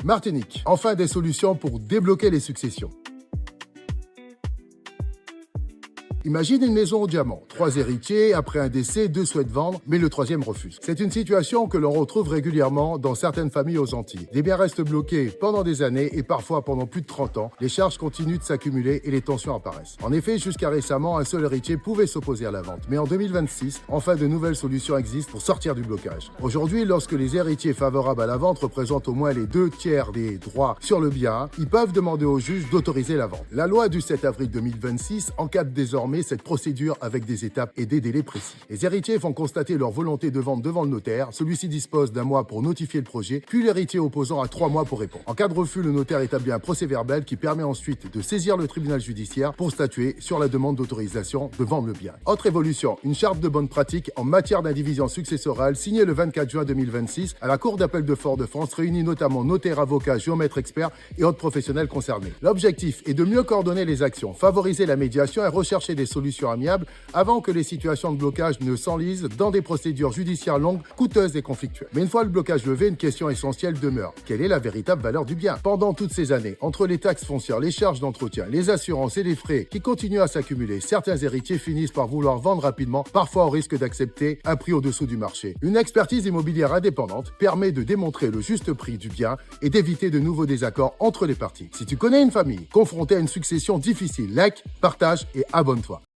Martinique, enfin des solutions pour débloquer les successions. Imagine une maison au diamant. 3 héritiers, après un décès, 2 souhaitent vendre, mais le troisième refuse. C'est une situation que l'on retrouve régulièrement dans certaines familles aux Antilles. Des biens restent bloqués pendant des années et parfois pendant plus de 30 ans. Les charges continuent de s'accumuler et les tensions apparaissent. En effet, jusqu'à récemment, un seul héritier pouvait s'opposer à la vente. Mais en 2026, enfin de nouvelles solutions existent pour sortir du blocage. Aujourd'hui, lorsque les héritiers favorables à la vente représentent au moins les 2/3 des droits sur le bien, ils peuvent demander au juge d'autoriser la vente. La loi du 7 avril 2026 encadre désormais cette procédure avec des étapes et des délais précis. Les héritiers font constater leur volonté de vente devant le notaire. Celui-ci dispose d'1 mois pour notifier le projet, puis l'héritier opposant a 3 mois pour répondre. En cas de refus, le notaire établit un procès-verbal qui permet ensuite de saisir le tribunal judiciaire pour statuer sur la demande d'autorisation de vendre le bien. Autre évolution, une charte de bonne pratique en matière d'indivision successorale signée le 24 juin 2026 à la Cour d'appel de Fort-de-France réunit notamment notaires, avocats, géomètres experts et autres professionnels concernés. L'objectif est de mieux coordonner les actions, favoriser la médiation et rechercher des solutions amiables avant que les situations de blocage ne s'enlisent dans des procédures judiciaires longues, coûteuses et conflictuelles. Mais une fois le blocage levé, une question essentielle demeure. Quelle est la véritable valeur du bien? Pendant toutes ces années, entre les taxes foncières, les charges d'entretien, les assurances et les frais qui continuent à s'accumuler, certains héritiers finissent par vouloir vendre rapidement, parfois au risque d'accepter un prix au-dessous du marché. Une expertise immobilière indépendante permet de démontrer le juste prix du bien et d'éviter de nouveaux désaccords entre les parties. Si tu connais une famille confrontée à une succession difficile, like, partage et abonne-toi.